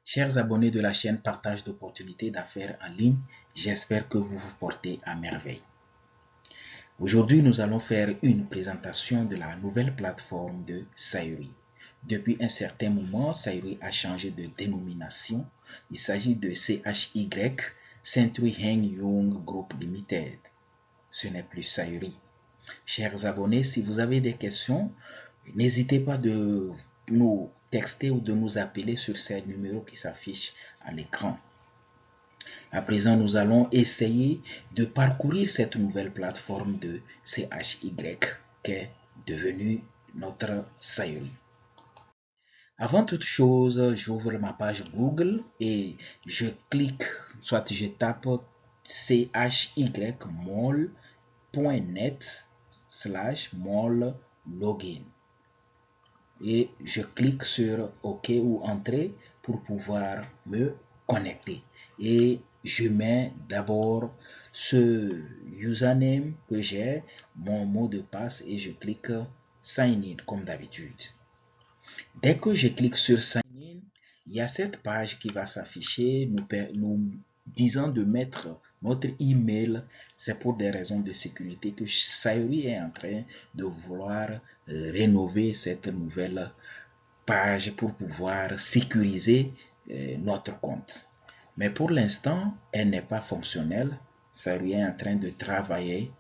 Chers abonnés de la chaîne Partage d'opportunités d'affaires en ligne, j'espère que vous vous portez à merveille. Aujourd'hui, nous allons faire une présentation de la nouvelle plateforme de Sayuri. Depuis un certain moment, Sayuri a changé de dénomination. Il s'agit de CHY, Century Heng Young Group Limited. Ce n'est plus Sayuri. Chers abonnés, si vous avez des questions, n'hésitez pas de nous texter ou de nous appeler sur ces numéros qui s'affichent à l'écran. À présent, nous allons essayer de parcourir cette nouvelle plateforme de CHY qui est devenue notre Sayuri. Avant toute chose, j'ouvre ma page Google et je clique, soit je tape chymall.net/mall login et je clique sur OK ou Entrer pour pouvoir me connecter. Et je mets d'abord ce username que j'ai, mon mot de passe, et je clique Sign in comme d'habitude. Dès que je clique sur Sign in, il y a cette page qui va s'afficher nous disant de mettre notre email. C'est pour des raisons de sécurité que Sayuri est en train de vouloir rénover cette nouvelle page pour pouvoir sécuriser notre compte. Mais pour l'instant, elle n'est pas fonctionnelle. Sayuri est en train de travailler,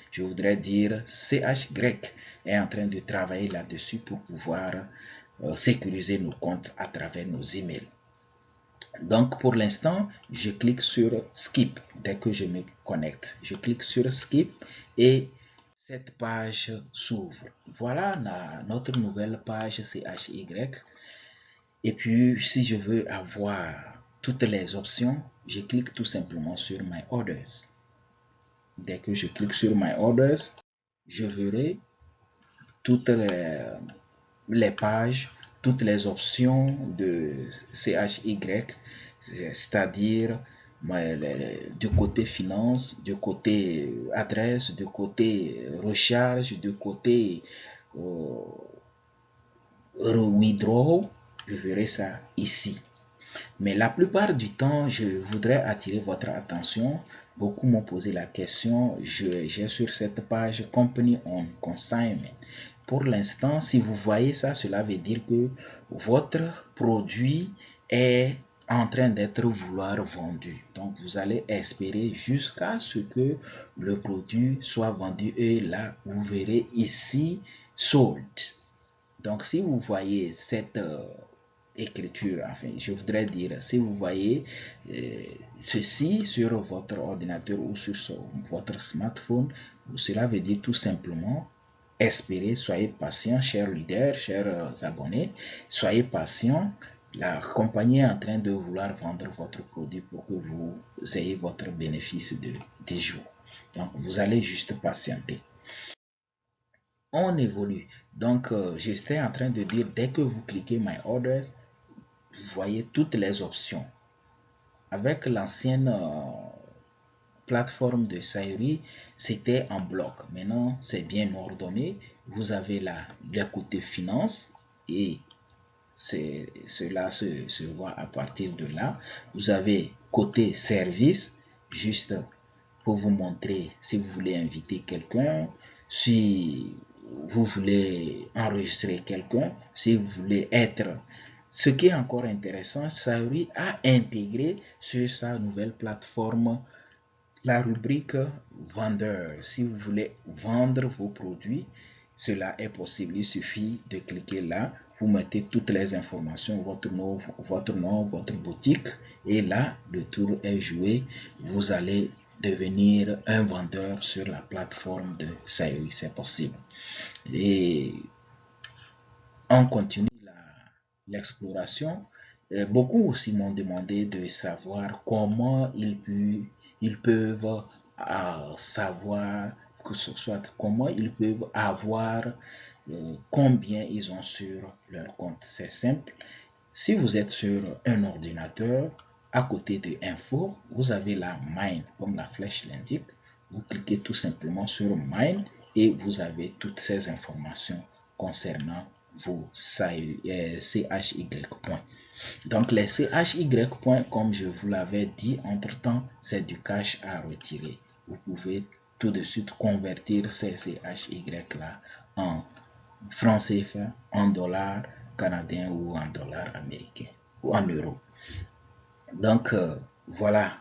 je voudrais dire CHY est en train de travailler là-dessus pour pouvoir sécuriser nos comptes à travers nos emails. Donc pour l'instant, je clique sur Skip dès que je me connecte. Je clique sur Skip et cette page s'ouvre. Voilà notre nouvelle page CHY. Et puis si je veux avoir toutes les options, je clique tout simplement sur My Orders. Dès que je clique sur My Orders, je verrai toutes les pages, toutes les options de CHY, c'est-à-dire du côté finance, du côté adresse, du côté recharge, du côté withdraw. Je verrai ça ici. Mais la plupart du temps, je voudrais attirer votre attention. Beaucoup m'ont posé la question. J'ai sur cette page Company on Consignment. Pour l'instant, si vous voyez ça, cela veut dire que votre produit est en train d'être vouloir vendu. Donc, vous allez espérer jusqu'à ce que le produit soit vendu. Et là, vous verrez ici sold. Donc, si vous voyez cette écriture, enfin, je voudrais dire, si vous voyez ceci sur votre ordinateur ou sur votre smartphone, cela veut dire tout simplement espérez, soyez patient, chers leaders, chers abonnés, soyez patients. La compagnie est en train de vouloir vendre votre produit pour que vous ayez votre bénéfice de 10 jours. Donc, vous allez juste patienter. On évolue. Donc, j'étais en train de dire, dès que vous cliquez My Orders, vous voyez toutes les options. Avec l'ancienne plateforme de Sayuri, c'était en bloc. Maintenant, c'est bien ordonné. Vous avez là le côté finance et cela se voit à partir de là. Vous avez côté service, juste pour vous montrer si vous voulez inviter quelqu'un, si vous voulez enregistrer quelqu'un, si vous voulez être... Ce qui est encore intéressant, Sayuri a intégré sur sa nouvelle plateforme la rubrique vendeur. Si vous voulez vendre vos produits, cela est possible. Il suffit de cliquer là, vous mettez toutes les informations, votre nom, votre boutique, et là, le tour est joué. Vous allez devenir un vendeur sur la plateforme de Sayuri, c'est possible. Et on continue l'exploration. Beaucoup aussi m'ont demandé de savoir comment ils peuvent savoir que ce soit comment ils peuvent avoir combien ils ont sur leur compte. C'est simple. Si vous êtes sur un ordinateur, à côté de Info, vous avez la Mine, comme la flèche l'indique. Vous cliquez tout simplement sur Mine et vous avez toutes ces informations concernant vos CHY points. Donc les CHY points, comme je vous l'avais dit, entre-temps, c'est du cash à retirer. Vous pouvez tout de suite convertir ces CHY là en francs CFA, en dollars canadiens ou en dollars américains ou en euros. Donc voilà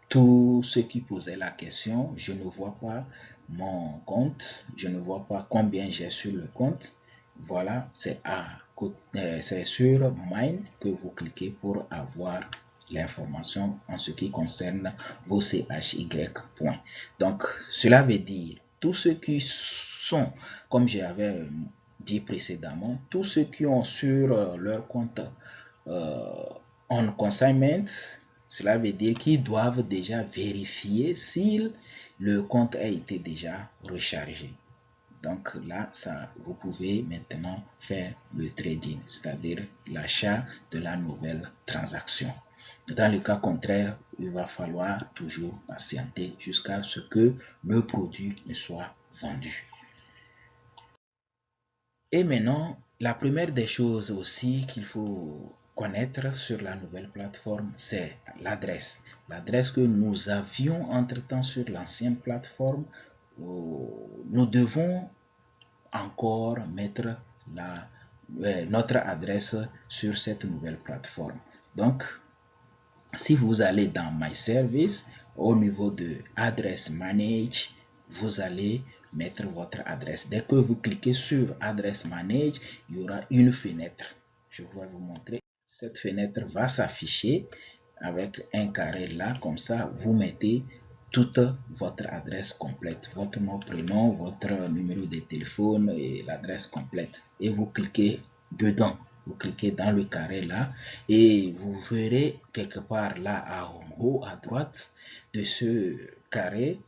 tous ceux qui posaient la question. Je ne vois pas mon compte, je ne vois pas combien j'ai sur le compte. Voilà, c'est sur Mine que vous cliquez pour avoir l'information en ce qui concerne vos CHY points. Donc, cela veut dire tous ceux qui sont, comme j'avais dit précédemment, tous ceux qui ont sur leur compte on consignment, cela veut dire qu'ils doivent déjà vérifier si le compte a été déjà rechargé. Donc là, vous pouvez maintenant faire le trading, c'est-à-dire l'achat de la nouvelle transaction. Dans le cas contraire, il va falloir toujours patienter jusqu'à ce que le produit ne soit vendu. Et maintenant, la première des choses aussi qu'il faut connaître sur la nouvelle plateforme, c'est l'adresse. L'adresse que nous avions entre-temps sur l'ancienne plateforme, nous devons encore mettre notre adresse sur cette nouvelle plateforme. Donc, si vous allez dans My Service, au niveau de Adresse Manage, vous allez mettre votre adresse. Dès que vous cliquez sur Adresse Manage, il y aura une fenêtre. Je vais vous montrer. Cette fenêtre va s'afficher avec un carré là. Comme ça, vous mettez toute votre adresse complète. Votre nom, prénom, votre numéro de téléphone et l'adresse complète. Et vous cliquez dedans. Vous cliquez dans le carré là et vous verrez quelque part là en haut à droite de ce carré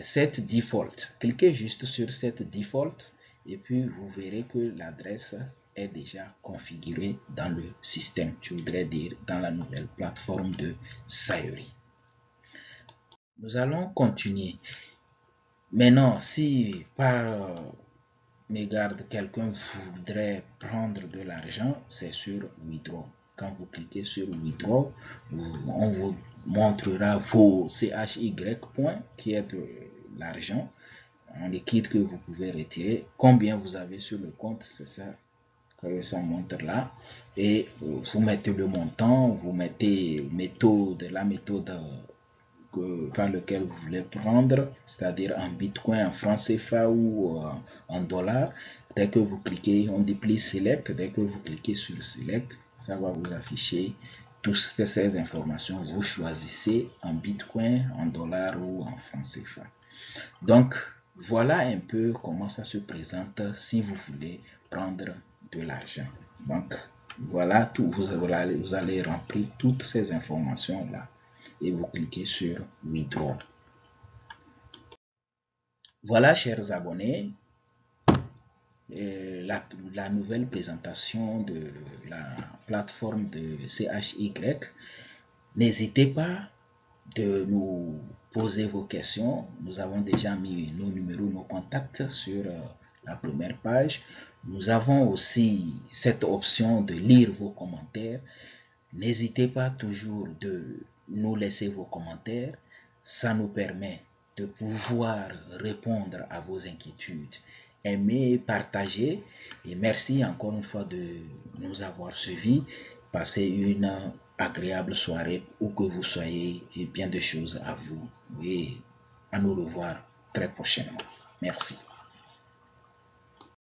set default. Cliquez juste sur cette default et puis vous verrez que l'adresse est déjà configurée dans le système. Je voudrais dire dans la nouvelle plateforme de Sayuri. Nous allons continuer. Maintenant, si par mégarde quelqu'un voudrait prendre de l'argent, c'est sur Withdraw. Quand vous cliquez sur Withdraw, on vous montrera vos CHY points qui est de l'argent en liquide que vous pouvez retirer. Combien vous avez sur le compte, c'est ça que ça montre là. Et vous mettez le montant, vous mettez la méthode par lequel vous voulez prendre, c'est-à-dire en bitcoin, en francs CFA ou en dollars. Dès que vous cliquez, on dit please select. Dès que vous cliquez sur select, ça va vous afficher toutes ces informations. Vous choisissez en bitcoin, en dollars ou en francs CFA. Donc voilà un peu comment ça se présente si vous voulez prendre de l'argent. Donc voilà tout, vous allez remplir toutes ces informations là et vous cliquez sur Withdraw. Voilà, chers abonnés, la nouvelle présentation de la plateforme de CHY. N'hésitez pas de nous poser vos questions. Nous avons déjà mis nos numéros, nos contacts sur la première page. Nous avons aussi cette option de lire vos commentaires. N'hésitez pas toujours de nous laisser vos commentaires. Ça nous permet de pouvoir répondre à vos inquiétudes. Aimez, partagez et merci encore une fois de nous avoir suivis. Passez une agréable soirée où que vous soyez et bien de choses à vous et à nous revoir très prochainement. Merci.